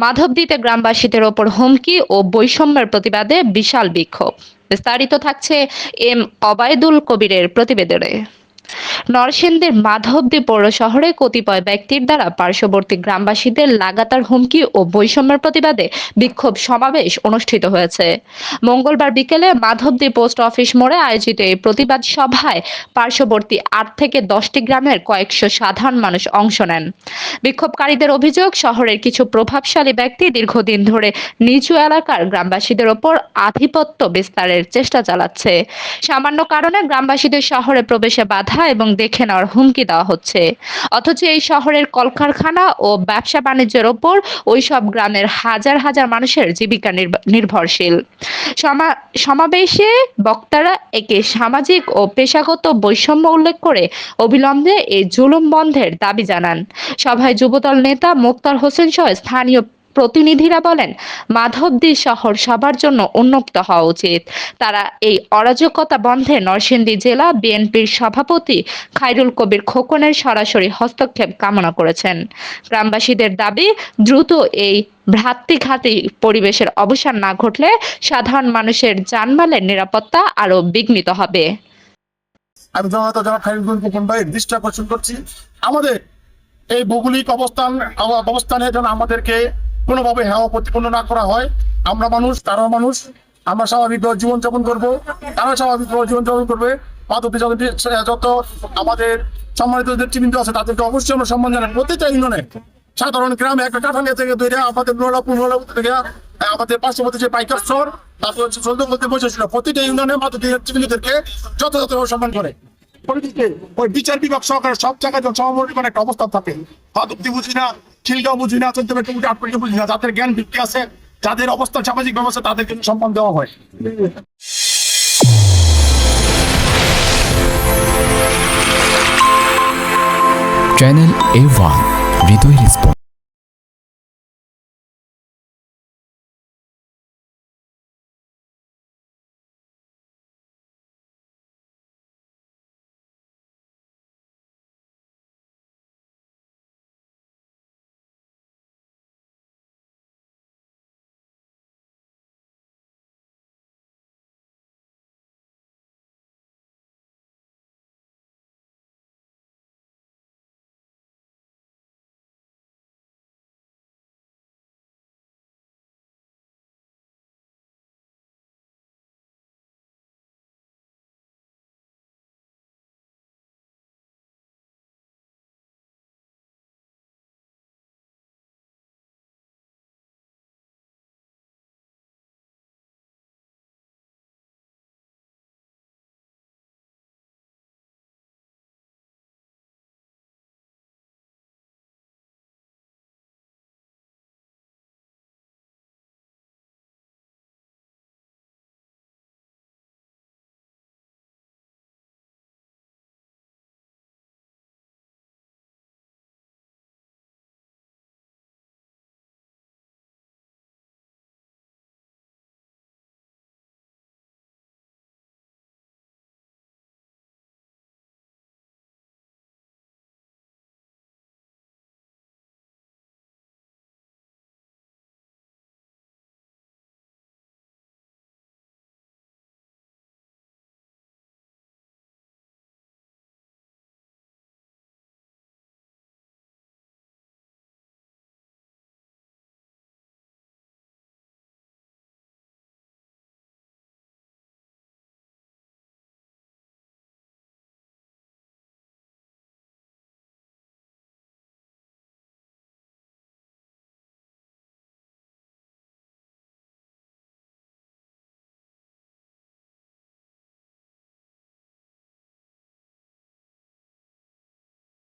মাধবদীতে গ্রামবাসীদের ওপর হুমকি ও বৈষম্যের প্রতিবাদে বিশাল বিক্ষোভ। বিস্তারিত থাকছে এম অবায়দুল কবিরের প্রতিবেদনে। নরসিংদীর মাধবদী পৌর শহরে কতিপয় ব্যক্তির দ্বারা পার্শ্ববর্তী গ্রামবাসীদের লাগাতার হুমকি ও বৈষম্যের প্রতিবাদে বিক্ষোভ সমাবেশ অনুষ্ঠিত হয়েছে। মঙ্গলবার বিকেলে মাধবদী পোস্ট অফিস মোড়ে আয়োজিত এই প্রতিবাদ সভায় পার্শ্ববর্তী ৮ থেকে ১০টি গ্রামের কয়েকশো সাধারণ মানুষ অংশ নেন। বিক্ষোভকারীদের অভিযোগ, শহরের কিছু প্রভাবশালী ব্যক্তি দীর্ঘদিন ধরে নিচু এলাকার গ্রামবাসীদের ওপর আধিপত্য বিস্তারের চেষ্টা চালাচ্ছে। সামান্য কারণে গ্রামবাসীদের শহরে প্রবেশে বাধা এবং দেখে নেওয়ার হুমকি দেওয়া হচ্ছে। অথচ এই শহরের কলকারখানা ও ব্যবসা বাণিজ্যের ওপর ওইসব গ্রামের হাজার হাজার মানুষের জীবিকা নির্ভরশীল। সমাবেশে বক্তারা একে সামাজিক ও পেশাগত বৈষম্য উল্লেখ করে অবিলম্বে এই জুলুম বন্ধের দাবি জানান। সভায় যুবদল নেতা মোক্তার হোসেন সহ স্থানীয় প্রতিনিধিরা বলেন, মাধবদী শহর সবার জন্য উন্মুক্ত হওয়া উচিত। তারা এই অরাজকতা বন্ধে নরসিংদী জেলা বিএনপির সভাপতি খায়রুল কবির খোকনের সরাসরি হস্তক্ষেপ কামনা করেছেন। গ্রামবাসীদের দাবি, দ্রুত এই ভ্রাতৃঘাতী পরিবেশের অবসান না ঘটলে সাধারণ মানুষের জানমালের নিরাপত্তা আরো বিঘ্নিত হবে। আমি জনাব খায়রুল কবির খোকন ভাই দৃষ্টি আকর্ষণ করছি, আমাদের এই ভৌগোলিক অবস্থানে যেন আমাদেরকে কোনোভাবে হেওয়া প্রতিপন্ন না করা হয়। আমরা মানুষ, তারাও মানুষ, আমরা স্বাভাবিকভাবে জীবনযাপন করবো, তারা স্বাভাবিকভাবে জীবনযাপন করবে। মাধবদী যত আমাদের সম্মানিত নেতৃবৃন্দ আছে তাদেরকে অবশ্যই আমরা সম্মান জানাই। প্রতিটা ইউনিয়নে সাধারণ গ্রামে একটা কাঠালিয়া থেকে ধরে আমাদের নোলাপুর থেকে আমাদের পার্শ্ববর্তী যে পাইকার স্তর, তারপর হচ্ছে চন্দ্রপতি বসেছিল, প্রতিটা ইউনিয়নে মাধবদী নেতৃবৃন্দদেরকে যথাযথভাবে সম্মান করে। ওই বিচার বিভাগ সহকারে সব জায়গায় সমমূল্যমান একটা অবস্থান থাকে। মাধবদী বুঝি না, খিলগাঁও বুঝি না, চন্দ্রপতি আটপড়িকে বুঝি না, যাদের জ্ঞান ভিত্তি আছে, যাদের অবস্থান সামাজিক ব্যবস্থা, তাদেরকে সম্মান দেওয়া হয়। চ্যানেল A1 হৃদয় রেসপন্স।